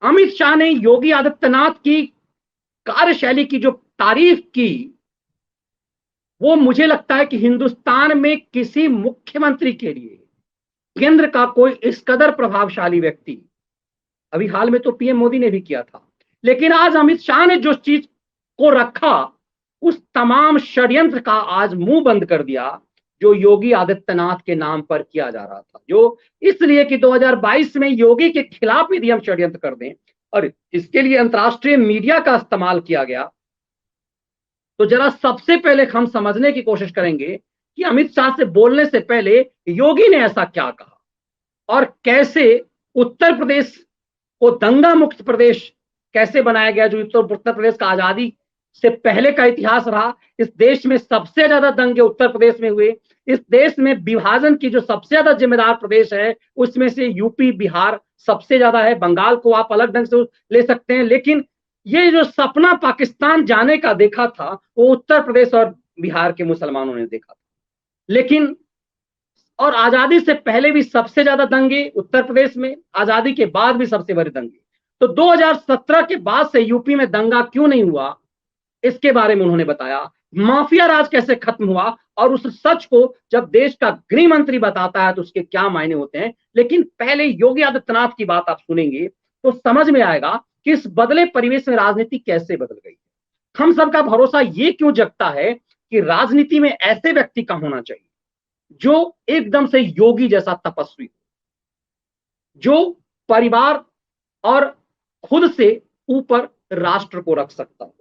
अमित शाह ने योगी आदित्यनाथ की कार्यशैली की जो तारीफ की, वो मुझे लगता है कि हिंदुस्तान में किसी मुख्यमंत्री के लिए केंद्र का कोई इस कदर प्रभावशाली व्यक्ति, अभी हाल में तो पीएम मोदी ने भी किया था, लेकिन आज अमित शाह ने जो चीज को रखा, उस तमाम षड्यंत्र का आज मुंह बंद कर दिया जो योगी आदित्यनाथ के नाम पर किया जा रहा था। जो इसलिए कि 2022 में योगी के खिलाफ यदि हम षड्यंत्र कर दें और इसके लिए अंतर्राष्ट्रीय मीडिया का इस्तेमाल किया गया, तो जरा सबसे पहले हम समझने की कोशिश करेंगे कि अमित शाह से बोलने से पहले योगी ने ऐसा क्या कहा और कैसे उत्तर प्रदेश को दंगा मुक्त प्रदेश कैसे बनाया गया, जो उत्तर प्रदेश का आजादी से पहले का इतिहास रहा। इस देश में सबसे ज्यादा दंगे उत्तर प्रदेश में हुए। इस देश में विभाजन की जो सबसे ज्यादा जिम्मेदार प्रदेश है, उसमें से यूपी बिहार सबसे ज्यादा है। बंगाल को आप अलग ढंग से ले सकते हैं, लेकिन ये जो सपना पाकिस्तान जाने का देखा था, वो उत्तर प्रदेश और बिहार के मुसलमानों ने देखा था। लेकिन और आजादी से पहले भी सबसे ज्यादा दंगे उत्तर प्रदेश में, आजादी के बाद भी सबसे बड़े दंगे। तो 2017 के बाद से यूपी में दंगा क्यों नहीं हुआ, इसके बारे में उन्होंने बताया। माफिया राज कैसे खत्म हुआ, और उस सच को जब देश का गृह मंत्री बताता है तो उसके क्या मायने होते हैं। लेकिन पहले योगी आदित्यनाथ की बात आप सुनेंगे तो समझ में आएगा कि इस बदले परिवेश में राजनीति कैसे बदल गई। हम सबका भरोसा ये क्यों जगता है कि राजनीति में ऐसे व्यक्ति का होना चाहिए जो एकदम से योगी जैसा तपस्वी हो, जो परिवार और खुद से ऊपर राष्ट्र को रख सकता हो।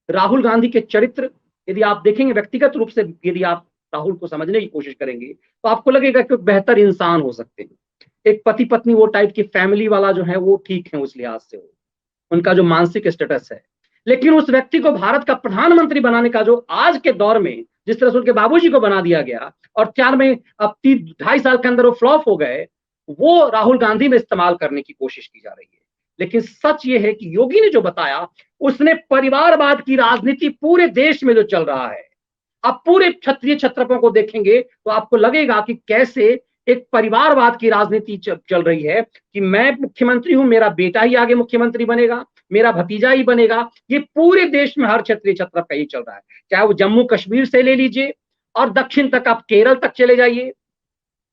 राहुल गांधी के चरित्र यदि आप देखेंगे, व्यक्तिगत रूप से यदि आप राहुल को समझने की कोशिश करेंगे तो आपको लगेगा कि बेहतर इंसान हो सकते हैं। एक पति पत्नी वो टाइप की फैमिली वाला जो है वो ठीक है, उस लिहाज से हो उनका जो मानसिक स्टेटस है। लेकिन उस व्यक्ति को भारत का प्रधानमंत्री बनाने का जो आज के दौर में जिस तरह से उनके बाबूजी को बना दिया गया और 4 में अब 2.5 साल के अंदर वो फ्लॉप हो गए, वो राहुल गांधी में इस्तेमाल करने की कोशिश की जा रही है। लेकिन सच ये है कि योगी ने जो बताया, उसने परिवारवाद की राजनीति पूरे देश में जो चल रहा है, आप पूरे क्षत्रिय छत्रपों को देखेंगे तो आपको लगेगा कि कैसे एक परिवारवाद की राजनीति चल रही है कि मैं मुख्यमंत्री हूं, मेरा बेटा ही आगे मुख्यमंत्री बनेगा, मेरा भतीजा ही बनेगा। ये पूरे देश में हर क्षत्रिय छत्रप का ही चल रहा है, चाहे वो जम्मू कश्मीर से ले लीजिए और दक्षिण तक, आप केरल तक चले जाइए,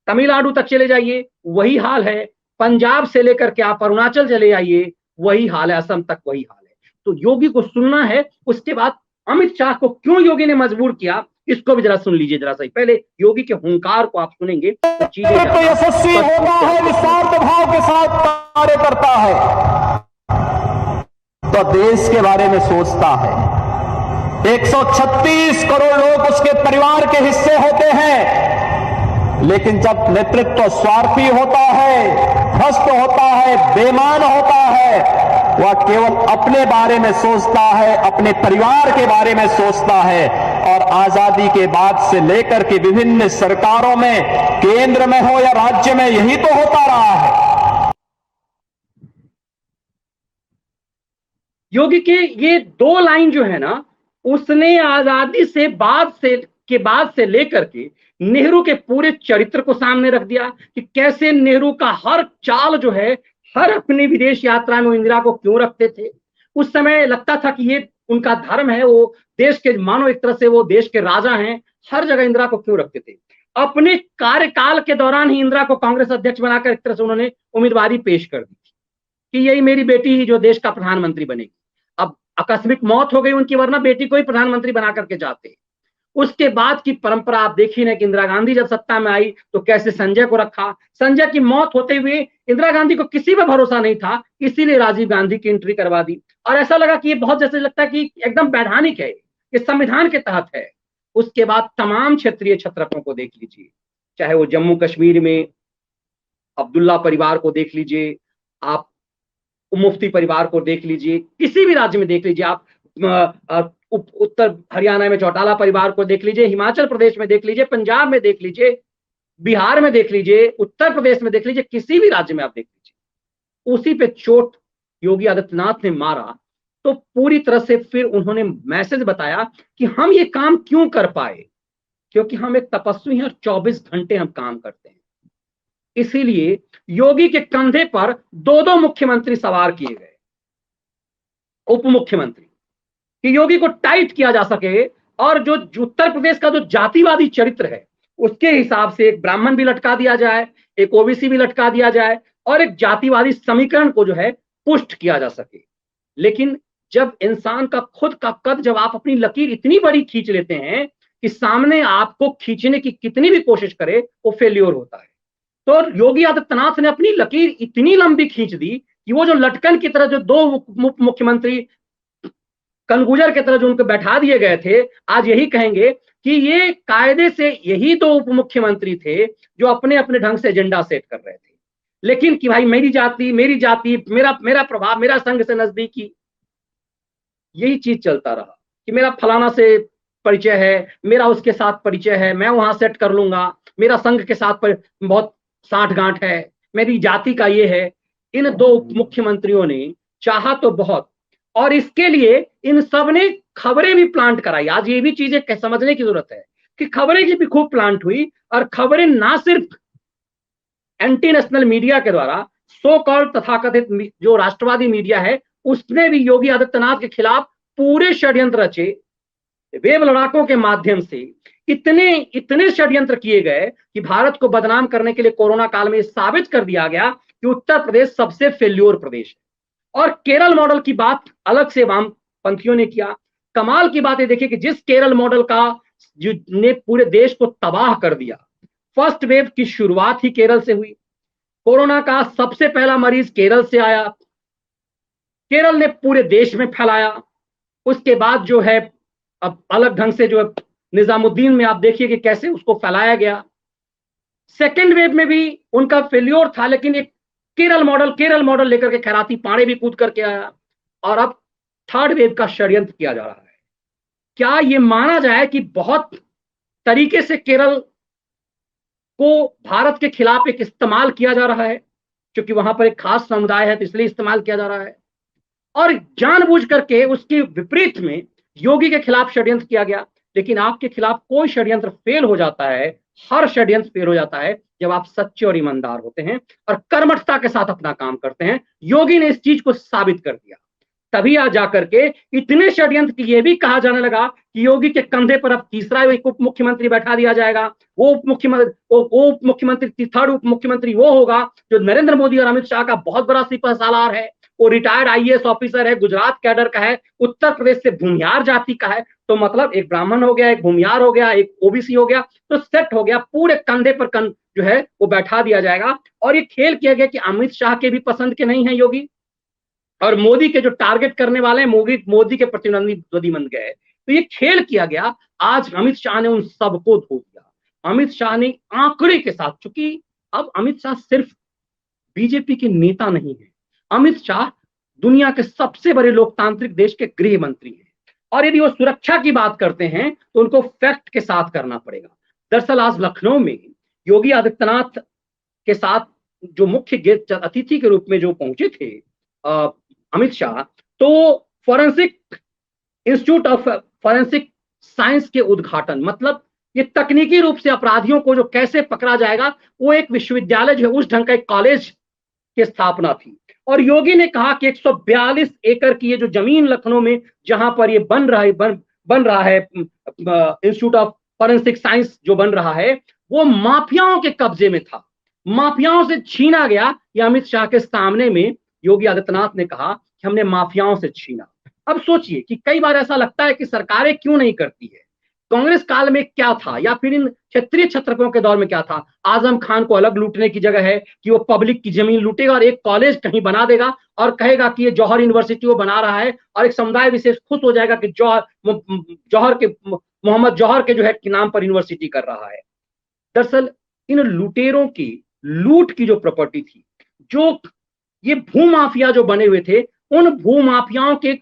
तमिलनाडु तक चले जाइए, वही हाल है। पंजाब से लेकर के आप अरुणाचल चले जाइए, वही हाल है। असम तक वही हाल है। तो योगी को सुनना है। उसके बाद अमित शाह को क्यों योगी ने मजबूर किया, इसको भी जरा सुन लीजिए जरा सही। पहले योगी के हुंकार को आप सुनेंगे तो चीजें तो यशस्वी होता है, निस्वार्थ भाव के साथ कार्य करता है तो देश के बारे में सोचता है। 136 करोड़ लोग उसके परिवार के हिस्से होते हैं, लेकिन जब नेतृत्व स्वार्थी होता है, भ्रष्ट होता है, बेईमान होता है, वह केवल अपने बारे में सोचता है, अपने परिवार के बारे में सोचता है। और आजादी के बाद से लेकर के विभिन्न सरकारों में, केंद्र में हो या राज्य में, यही तो होता रहा है। योगी के ये 2 लाइन जो है ना, उसने आजादी से बाद से लेकर के नेहरू के पूरे चरित्र को सामने रख दिया कि कैसे नेहरू का हर चाल जो है, हर अपनी विदेश यात्रा में इंदिरा को क्यों रखते थे। उस समय लगता था कि ये उनका धर्म है, वो देश के, मानो एक तरह से वो देश के राजा हैं, हर जगह इंदिरा को क्यों रखते थे। अपने कार्यकाल के दौरान ही इंदिरा को कांग्रेस अध्यक्ष बनाकर एक तरह से उन्होंने उम्मीदवारी पेश कर दी कि यही मेरी बेटी ही जो देश का प्रधानमंत्री बनेगी। अब आकस्मिक मौत हो गई उनकी, वरना बेटी को ही प्रधानमंत्री बना करके जाते। उसके बाद की परंपरा आप देखी ना कि इंदिरा गांधी जब सत्ता में आई तो कैसे संजय को रखा। संजय की मौत होते हुए इंदिरा गांधी को किसी पर भरोसा नहीं था, इसीलिए राजीव गांधी की एंट्री करवा दी। और ऐसा लगा कि ये बहुत जैसे लगता है कि एकदम वैधानिक है, ये संविधान के तहत है। उसके बाद तमाम क्षेत्रीय छत्रपों को देख लीजिए, चाहे वो जम्मू कश्मीर में अब्दुल्ला परिवार को देख लीजिए, आप मुफ्ती परिवार को देख लीजिए, किसी भी राज्य में देख लीजिए, आप उत्तर हरियाणा में चौटाला परिवार को देख लीजिए, हिमाचल प्रदेश में देख लीजिए, पंजाब में देख लीजिए, बिहार में देख लीजिए, उत्तर प्रदेश में देख लीजिए, किसी भी राज्य में आप देख लीजिए, उसी पे चोट योगी आदित्यनाथ ने मारा। तो पूरी तरह से फिर उन्होंने मैसेज बताया कि हम ये काम क्यों कर पाए, क्योंकि हम एक तपस्वी हैं और 24 घंटे हम काम करते हैं। इसीलिए योगी के कंधे पर दो दो मुख्यमंत्री सवार किए गए, उप मुख्यमंत्री, कि योगी को टाइट किया जा सके। और जो उत्तर प्रदेश का जो जातिवादी चरित्र है उसके हिसाब से एक ब्राह्मण भी लटका दिया जाए, एक ओबीसी भी लटका दिया जाए और एक जातिवादी समीकरण को जो है पुष्ट किया जा सके। लेकिन जब इंसान का खुद का कद, जब आप अपनी लकीर इतनी बड़ी खींच लेते हैं कि सामने आपको खींचने की कितनी भी कोशिश करे वो फेल्योर होता है। तो योगी आदित्यनाथ ने अपनी लकीर इतनी लंबी खींच दी कि वो जो लटकन की तरह जो दो मुख्यमंत्री कनगुजर की तरह जो उनको बैठा दिए गए थे, आज यही कहेंगे कि ये कायदे से यही दो उप मुख्यमंत्री थे जो अपने अपने ढंग से एजेंडा सेट कर रहे थे। लेकिन कि भाई मेरी जाति, मेरा प्रभाव, मेरा संघ से नजदीकी, यही चीज चलता रहा कि मेरा फलाना से परिचय है, मेरा उसके साथ परिचय है, मैं वहां सेट कर लूंगा, मेरा संघ के साथ बहुत साठ गांठ है, मेरी जाति का ये है। इन दो उप मुख्यमंत्रियों ने चाहा तो बहुत, और इसके लिए इन सब ने खबरें भी प्लांट कराई। आज ये भी चीजें समझने की जरूरत है कि खबरें की भी खूब प्लांट हुई, और खबरें ना सिर्फ एंटी नेशनल मीडिया के द्वारा, सो कॉल्ड तथाकथित जो राष्ट्रवादी मीडिया है उसने भी योगी आदित्यनाथ के खिलाफ पूरे षड्यंत्र रचे। वेब लड़ाकों के माध्यम से इतने षड्यंत्र किए गए कि भारत को बदनाम करने के लिए कोरोना काल में साबित कर दिया गया कि उत्तर प्रदेश सबसे फेल्योर प्रदेश है। और केरल मॉडल की बात अलग से वामपंथियों ने किया। कमाल की बात है, देखिए कि जिस केरल मॉडल का ने पूरे देश को तबाह कर दिया, फर्स्ट वेव की शुरुआत ही केरल से हुई, कोरोना का सबसे पहला मरीज केरल से आया, केरल ने पूरे देश में फैलाया। उसके बाद जो है अब अलग ढंग से जो है निजामुद्दीन में आप देखिए कि कैसे उसको फैलाया गया। सेकेंड वेव में भी उनका फेल्योर था, लेकिन एक केरल मॉडल लेकर के खैराती पाड़े भी कूद करके आया, और अब थर्ड वेव का षड्यंत्र किया जा रहा है। क्या यह माना जाए कि बहुत तरीके से केरल को भारत के खिलाफ एक इस्तेमाल किया जा रहा है, क्योंकि वहां पर एक खास समुदाय है तो इसलिए इस्तेमाल किया जा रहा है, और जानबूझ करके उसके विपरीत में योगी के खिलाफ षड्यंत्र किया गया। लेकिन आपके खिलाफ कोई षड्यंत्र फेल हो जाता है, हर षड्यंत्र फेल हो जाता है जब आप सच्चे और ईमानदार होते हैं और कर्मठता के साथ अपना काम करते हैं। योगी ने इस चीज को साबित कर दिया। तभी आ जाकर के इतने षड्यंत्र की यह भी कहा जाने लगा कि योगी के कंधे पर अब तीसरा एक उप मुख्यमंत्री बैठा दिया जाएगा। वो उप मुख्यमंत्री थर्ड उप मुख्यमंत्री वो होगा जो नरेंद्र मोदी और अमित शाह का बहुत बड़ा सिपह सालार है। वो रिटायर्ड आईएएस ऑफिसर है, गुजरात कैडर का है, उत्तर प्रदेश से भूमिहार जाति का है। तो मतलब एक ब्राह्मण हो गया, एक भूमिहार हो गया, एक ओबीसी हो गया, तो सेट हो गया, पूरे कंधे पर जो है वो बैठा दिया जाएगा। और ये खेल किया गया कि अमित शाह के भी पसंद के नहीं है योगी, और मोदी के जो टारगेट करने वाले हैं मोदी के प्रतिद्वंदी बन गए। तो ये खेल किया गया। आज अमित शाह ने उन सबको धो दिया। अमित शाह ने आंकड़े के साथ, चूंकि अब अमित शाह सिर्फ बीजेपी के नेता नहीं है, अमित शाह दुनिया के सबसे बड़े लोकतांत्रिक देश के गृह मंत्री हैं, और यदि वो सुरक्षा की बात करते हैं तो उनको फैक्ट के साथ करना पड़ेगा। दरअसल आज लखनऊ में योगी आदित्यनाथ के साथ जो मुख्य गेस्ट अतिथि के रूप में जो पहुंचे थे अमित शाह, तो forensic institute of forensic science के उद्घाटन, मतलब ये तकनीकी रूप से अपराधियों को जो कैसे पकड़ा जाएगा, वो एक विश्वविद्यालय जो है उस ढंग का एक कॉलेज की स्थापना थी। और योगी ने कहा कि 142 एकड़ की ये जो जमीन लखनऊ में जहां पर ये बन रहा है इंस्टीट्यूट ऑफ फॉरेंसिक साइंस जो बन रहा है, वो माफियाओं के कब्जे में था, माफियाओं से छीना गया। ये अमित शाह के सामने में योगी आदित्यनाथ ने कहा कि हमने माफियाओं से छीना। अब सोचिए कि कई बार ऐसा लगता है कि सरकारें क्यों नहीं करती है। कांग्रेस काल में क्या था, या फिर इन क्षेत्रीय छत्रकों के दौर में क्या था? आजम खान को अलग लूटने की जगह है कि वो पब्लिक की जमीन लूटेगा और एक कॉलेज कहीं बना देगा और कहेगा कि ये जौहर यूनिवर्सिटी वो बना रहा है, और एक समुदाय विशेष खुश हो जाएगा कि मोहम्मद जौहर के जो है कि नाम पर यूनिवर्सिटी कर रहा है। दरअसल इन लुटेरों की लूट की जो प्रॉपर्टी थी, जो ये भूमाफिया जो बने हुए थे, उन भूमाफियाओं के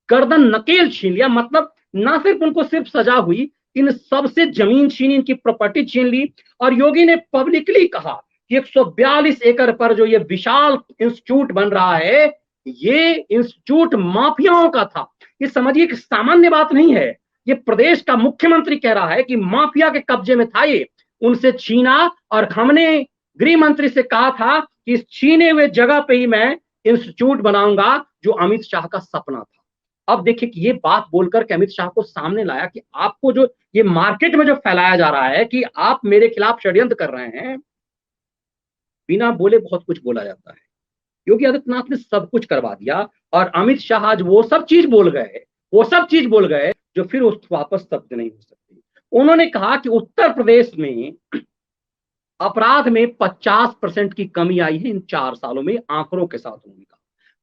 गर्दन नकेल छीन लिया। मतलब ना सिर्फ उनको सिर्फ सजा हुई, इन सबसे जमीन छीनी, इनकी प्रॉपर्टी छीन ली। और योगी ने पब्लिकली कहा कि 142 एकड़ पर जो ये विशाल इंस्टीट्यूट बन रहा है, ये इंस्टीट्यूट माफियाओं का था। ये समझिए कि सामान्य बात नहीं है, ये प्रदेश का मुख्यमंत्री कह रहा है कि माफिया के कब्जे में था ये, उनसे छीना और हमने गृह मंत्री से कहा था कि इस छीने हुए जगह पे ही मैं इंस्टीट्यूट बनाऊंगा, जो अमित शाह का सपना था। अब देखिए कि ये बात बोलकर के अमित शाह को सामने लाया कि आपको जो ये मार्केट में जो फैलाया जा रहा है कि आप मेरे खिलाफ षड्यंत्र कर रहे हैं, बिना बोले बहुत कुछ बोला जाता है। योगी आदित्यनाथ ने सब कुछ करवा दिया और अमित शाह आज वो सब चीज बोल गए, वो सब चीज बोल गए जो फिर उस वापस शब्द नहीं हो सकती। उन्होंने कहा कि उत्तर प्रदेश में अपराध में 50% की कमी आई है इन 4 सालों में, आंकड़ों के साथ उन्होंने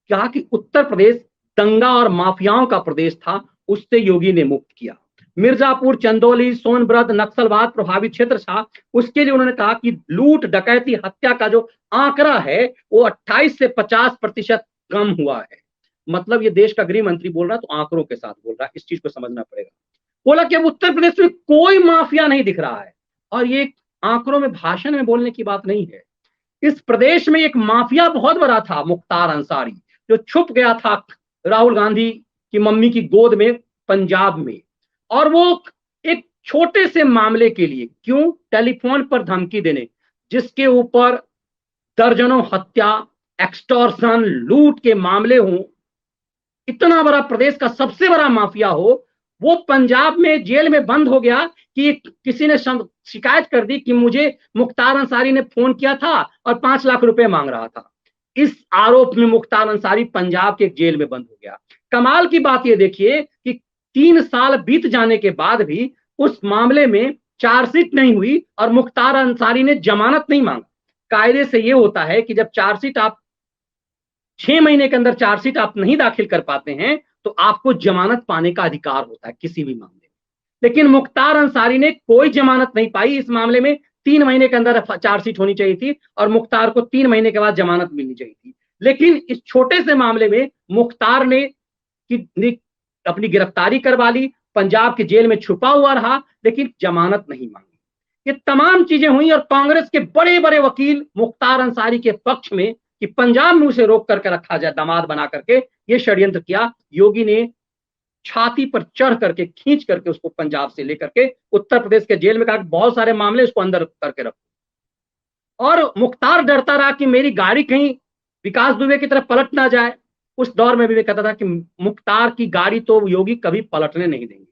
कहा कि उत्तर प्रदेश दंगा और माफियाओं का प्रदेश था, उससे योगी ने मुक्त किया। मिर्जापुर, चंदौली, सोनभद्र नक्सलवाद प्रभावित क्षेत्र था, उसके लिए उन्होंने कहा कि लूट, डकैती, हत्या का जो आंकड़ा है वो 28 से 50% कम हुआ है। मतलब ये देश का गृह मंत्री बोल रहा है तो आंकड़ों के साथ बोल रहा है, इस चीज को समझना पड़ेगा। बोला कि अब उत्तर प्रदेश में कोई माफिया नहीं दिख रहा है, और ये आंकड़ों में भाषण में बोलने की बात नहीं है। इस प्रदेश में एक माफिया बहुत बड़ा था, मुख्तार अंसारी, जो छुप गया था राहुल गांधी की मम्मी की गोद में पंजाब में, और वो एक छोटे से मामले के लिए, क्यों, टेलीफोन पर धमकी देने, जिसके ऊपर दर्जनों हत्या, एक्सटॉर्शन, लूट के मामले हों, इतना बड़ा प्रदेश का सबसे बड़ा माफिया हो, वो पंजाब में जेल में बंद हो गया कि किसी ने शिकायत कर दी कि मुझे मुख्तार अंसारी ने फोन किया था और 5 लाख रुपए मांग रहा था। इस आरोप में मुख्तार अंसारी पंजाब के जेल में बंद हो गया। कमाल की बात यह देखिए कि 3 साल बीत जाने के बाद भी उस मामले में चार्जशीट नहीं हुई और मुख्तार अंसारी ने जमानत नहीं मांगा। कायदे से यह होता है कि जब चार्जशीट आप 6 महीने के अंदर चार्जशीट आप नहीं दाखिल कर पाते हैं तो आपको जमानत पाने का अधिकार होता है किसी भी मामले में। लेकिन मुख्तार अंसारी ने कोई जमानत नहीं पाई इस मामले में। 3 महीने के अंदर चार्जशीट होनी चाहिए थी और मुख्तार को 3 महीने के बाद जमानत मिलनी चाहिए थी। लेकिन इस छोटे से मामले में मुख्तार ने अपनी गिरफ्तारी करवा ली, पंजाब के जेल में छुपा हुआ रहा, लेकिन जमानत नहीं मांगी। ये तमाम चीजें हुई और कांग्रेस के बड़े बड़े वकील मुख्तार अंसारी के पक्ष में कि पंजाब में उसे रोक करके रखा जाए, दामाद बना करके ये षड्यंत्र किया। योगी ने छाती पर चढ़ करके खींच करके उसको पंजाब से लेकर के उत्तर प्रदेश के जेल में कहा कि बहुत सारे मामले उसको अंदर करके रखो। और मुख्तार डरता रहा कि मेरी गाड़ी कहीं विकास दुबे की तरफ पलट ना जाए। उस दौर में भी मैं कहता था कि मुख्तार की गाड़ी तो योगी कभी पलटने नहीं देंगे,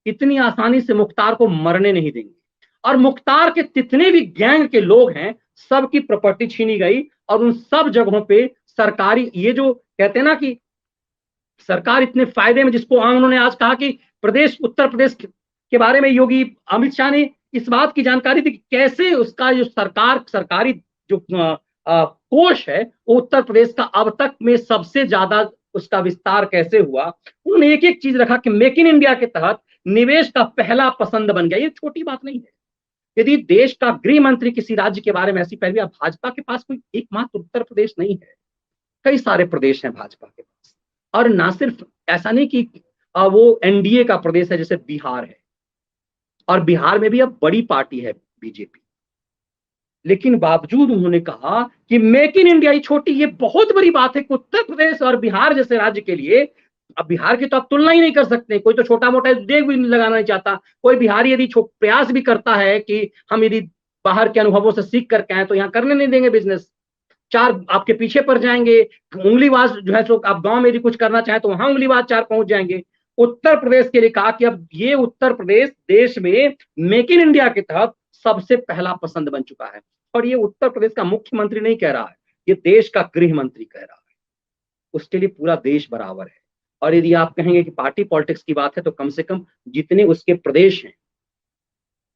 इतनी आसानी से मुख्तार को मरने नहीं देंगे। और मुख्तार के जितने भी गैंग के लोग हैं सबकी प्रॉपर्टी छीनी गई और उन सब जगहों पे सरकारी, ये जो कहते हैं ना कि सरकार इतने फायदे में, जिसको उन्होंने आज कहा कि प्रदेश, उत्तर प्रदेश के बारे में योगी अमित शाह ने इस बात की जानकारी दी कि कैसे उसका जो सरकारी जो कोष है वो उत्तर प्रदेश का अब तक में सबसे ज्यादा उसका विस्तार कैसे हुआ। उन्होंने एक एक चीज रखा कि मेक इन इंडिया के तहत निवेश का पहला पसंद बन गया। ये छोटी बात नहीं है। यदि देश का गृह मंत्री किसी राज्य के बारे में ऐसी पहली, भाजपा के पास कोई एकमात्र उत्तर प्रदेश नहीं है, कई सारे प्रदेश हैं भाजपा के पास। और ना सिर्फ ऐसा नहीं कि वो एनडीए का प्रदेश है, जैसे बिहार है, और बिहार में भी अब बड़ी पार्टी है बीजेपी, लेकिन बावजूद उन्होंने कहा कि मेक इन इंडिया, ही छोटी, ये बहुत बड़ी बात है कि उत्तर प्रदेश और बिहार जैसे राज्य के लिए, अब बिहार की तो आप तुलना ही नहीं कर सकते, कोई तो छोटा मोटा उद्योग भी लगाना नहीं चाहता। कोई बिहारी यदि प्रयास भी करता है कि हम यदि बाहर के अनुभवों से सीख करके आए तो यहाँ करने नहीं देंगे बिजनेस, 4 आपके पीछे पड़ जाएंगे। उंगलीबाज जो है, सो आप गांव में यदि कुछ करना चाहें तो वहां उंगलीबाज 4 पहुंच जाएंगे। उत्तर प्रदेश के लिए कहा कि अब ये उत्तर प्रदेश देश में मेक इन इंडिया के तहत सबसे पहला पसंद बन चुका है। और ये उत्तर प्रदेश का मुख्यमंत्री नहीं कह रहा है, ये देश का गृह मंत्री कह रहा है। उसके लिए पूरा देश बराबर है। और यदि आप कहेंगे कि पार्टी पॉलिटिक्स की बात है तो कम से कम जितने उसके प्रदेश हैं,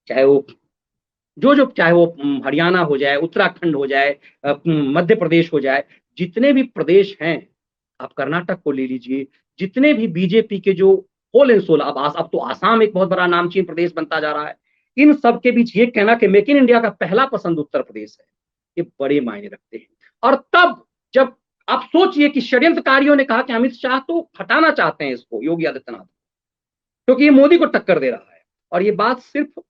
चाहे वो चाहे वो हरियाणा हो जाए, उत्तराखंड हो जाए, मध्य प्रदेश हो जाए, जितने भी प्रदेश हैं, आप कर्नाटक को ले लीजिए, जितने भी बीजेपी के जो होल एंड सोल, अब तो आसाम एक बहुत बड़ा नामचीन प्रदेश बनता जा रहा है, इन सब के बीच ये कहना कि मेक इन इंडिया का पहला पसंद उत्तर प्रदेश है, ये बड़े मायने रखते हैं। और तब जब आप सोचिए कि षड्यंत्रकारियों ने कहा कि अमित शाह तो हटाना चाहते हैं इसको, योगी आदित्यनाथ, क्योंकि ये मोदी को टक्कर दे रहा है। और ये बात सिर्फ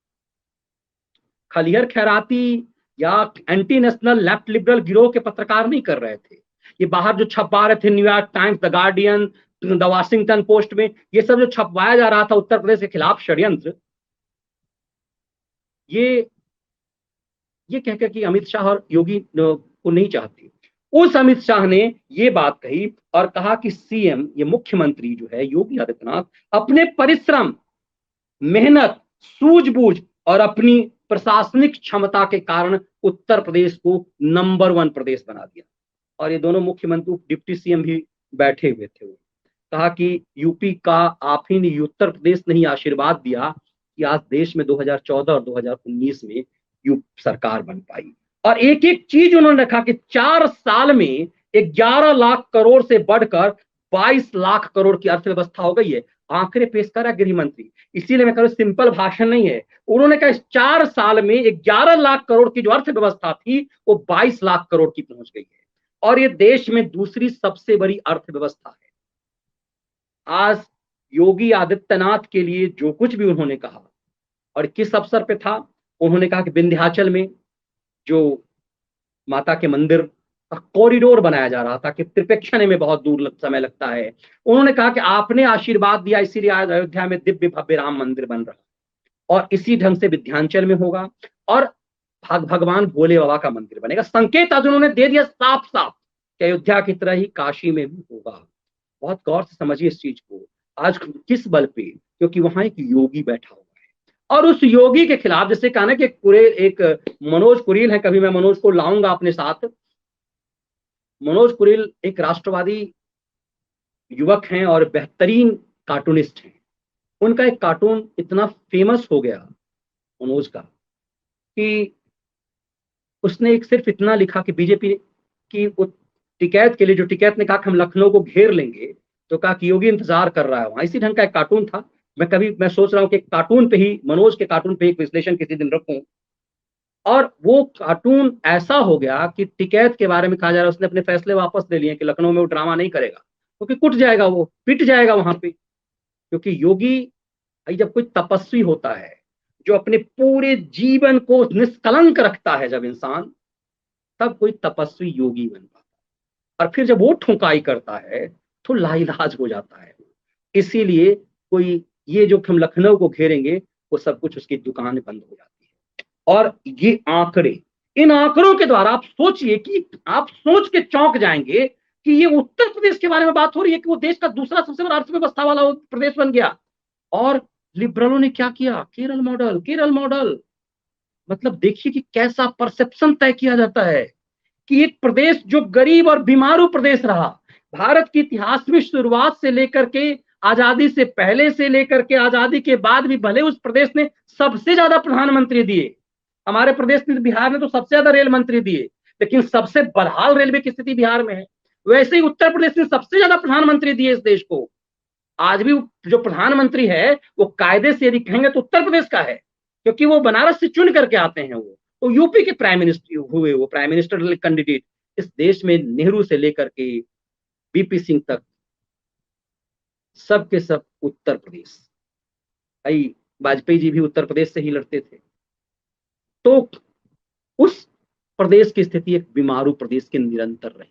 खलिहर खैराती या एंटी नेशनल लेफ्ट लिबरल गिरोह के पत्रकार नहीं कर रहे थे, ये बाहर जो छपवा रहे थे, New York times, the guardian, the Washington post में ये सब जो छपवाया जा रहा था उत्तर प्रदेश के खिलाफ षड्यंत्र, ये ये कहकर कि अमित शाह और योगी को नहीं चाहती। उस अमित शाह ने ये बात कही और कहा कि सीएम, ये मुख्यमंत्री जो है योगी आदित्यनाथ, अपने परिश्रम, मेहनत, सूझबूझ और अपनी प्रशासनिक क्षमता के कारण उत्तर प्रदेश को नंबर 1 प्रदेश बना दिया। और ये दोनों मुख्यमंत्री, डिप्टी सीएम भी बैठे हुए थे। कहा कि यूपी का आप ही ने, उत्तर प्रदेश ने ही आशीर्वाद दिया कि आज देश में 2014 और 2019 में सरकार बन पाई। और एक एक चीज उन्होंने रखा कि 4 साल में 11 लाख करोड़ से बढ़कर 22 लाख करोड़ की अर्थव्यवस्था हो गई है। आंकड़े पेश करा गृह मंत्री, इसीलिए मैं कह रहा हूं सिंपल भाषण नहीं है। उन्होंने कहा इस 4 साल में 11 लाख करोड़ की जो अर्थव्यवस्था थी वो 22 लाख करोड़ की पहुंच गई है और ये देश में दूसरी सबसे बड़ी अर्थव्यवस्था है। आज योगी आदित्यनाथ के लिए जो कुछ भी उन्होंने कहा, और किस अवसर पे था, उन्होंने कहा कि विंध्याचल में जो माता के मंदिर का कॉरिडोर बनाया जा रहा था कि त्रिपेक्षण में बहुत दूर समय लगता है। उन्होंने कहा कि आपने आशीर्वाद दिया इसीलिए आज अयोध्या में दिव्य भव्य राम मंदिर बन रहा और इसी ढंग से विंध्याचल में होगा और भगवान भोले बाबा का मंदिर बनेगा। संकेत आज उन्होंने दे दिया साफ साफ कि अयोध्या की तरह ही काशी में भी होगा। बहुत गौर से समझिए इस चीज को। आज किस बल पे? क्योंकि वहां एक योगी बैठा हुआ है और उस योगी के खिलाफ, जैसे कहा ना कि एक मनोज कुरिल है, कभी मैं मनोज को लाऊंगा अपने साथ। मनोज कुरिल एक राष्ट्रवादी युवक हैं और बेहतरीन कार्टूनिस्ट हैं। उनका एक कार्टून इतना फेमस हो गया मनोज का कि उसने एक सिर्फ इतना लिखा कि बीजेपी की टिकैत के लिए, जो टिकैत ने कहा कि हम लखनऊ को घेर लेंगे, तो कहा कि योगी इंतजार कर रहा है वहां। इसी ढंग का एक कार्टून था। मैं सोच रहा हूं कि कार्टून पे ही, मनोज के कार्टून पे एक विश्लेषण किसी दिन रखूं। और वो कार्टून ऐसा हो गया कि टिकैत के बारे में कहा जा रहा है उसने अपने फैसले वापस ले लिए कि लखनऊ में वो ड्रामा नहीं करेगा क्योंकि कुट जाएगा, वो पिट जाएगा वहां पे। क्योंकि योगी, जब कोई तपस्वी होता है जो अपने पूरे जीवन को निष्कलंक रखता है जब इंसान, तब कोई तपस्वी योगी बन पाता है। और फिर जब वो ठुकाई करता है तो लाइलाज हो जाता है। इसीलिए कोई ये जो हम लखनऊ को घेरेंगे, वो सब कुछ उसकी दुकान बंद हो जाती है। और ये आंकड़े, इन आंकड़ों के द्वारा आप सोचिए कि आप सोच के चौंक जाएंगे कि ये उत्तर प्रदेश के बारे में बात हो रही है कि वो देश का दूसरा सबसे बड़ा अर्थव्यवस्था वाला प्रदेश बन गया। और लिबरलों ने क्या किया? Kerala model, Kerala model. मतलब देखिए कि कैसा परसेप्शन तय किया जाता है कि एक प्रदेश जो गरीब और बीमारू प्रदेश रहा, भारत के इतिहास में शुरुआत से लेकर के, आजादी से पहले से लेकर के आजादी के बाद भी, भले उस प्रदेश ने सबसे ज्यादा प्रधानमंत्री दिए, हमारे प्रदेश में, बिहार ने तो सबसे ज्यादा रेल मंत्री दिए, लेकिन सबसे बदहाल रेलवे की स्थिति बिहार में है। वैसे ही उत्तर प्रदेश ने सबसे ज्यादा प्रधानमंत्री दिए इस देश को। आज भी जो प्रधानमंत्री है वो कायदे से यदि कहेंगे तो उत्तर प्रदेश का है, क्योंकि वो बनारस से चुन करके आते हैं। वो तो यूपी के प्राइम मिनिस्टर हुए, वो प्राइम मिनिस्टर कैंडिडेट। इस देश में नेहरू से लेकर के बीपी सिंह तक सब के सब उत्तर प्रदेश। भाई वाजपेयी जी भी उत्तर प्रदेश से ही लड़ते थे। तो उस प्रदेश की स्थिति एक बीमारू प्रदेश के निरंतर रही।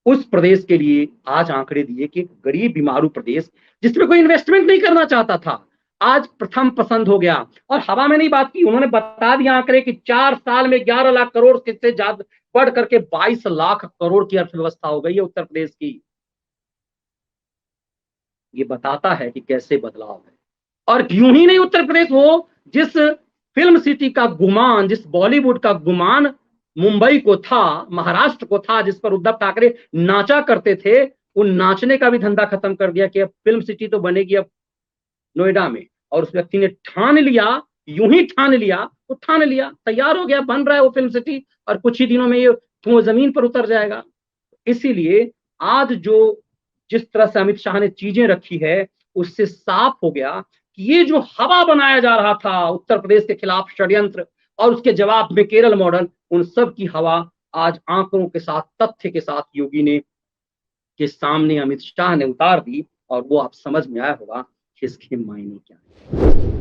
उस प्रदेश के लिए आज आंकड़े दिए कि एक गरीब बीमारू प्रदेश जिसमें कोई इन्वेस्टमेंट नहीं करना चाहता था, आज प्रथम पसंद हो गया। और हवा में नहीं बात की, उन्होंने बता दिया आंकड़े कि 4 साल में 11 लाख करोड़ से ज्यादा बढ़ करके 22 लाख करोड़ की अर्थव्यवस्था हो गई है उत्तर प्रदेश की। ये बताता है कि कैसे बदलाव है। और यूं ही नहीं, उत्तर प्रदेश वो जिस फिल्म सिटी का गुमान, जिस बॉलीवुड का गुमान मुंबई को था, महाराष्ट्र को था, जिस पर उद्धव ठाकरे नाचा करते थे, उन नाचने का भी धंधा खत्म कर दिया कि अब फिल्म सिटी तो बनेगी अब नोएडा में। और उस व्यक्ति ने ठान लिया, यूं ही ठान लिया, वो ठान लिया, तैयार हो गया, बन रहा है वो फिल्म सिटी और कुछ ही दिनों में ये जमीन पर उतर जाएगा। इसीलिए आज जो जिस तरह से अमित शाह ने चीजें रखी है, उससे साफ हो गया कि ये जो हवा बनाया जा रहा था उत्तर प्रदेश के खिलाफ षड्यंत्र और उसके जवाब में केरल मॉडल, उन सब की हवा आज आंकड़ों के साथ, तथ्य के साथ योगी ने के सामने अमित शाह ने उतार दी। और वो आप समझ में आया होगा कि इसके मायने क्या है।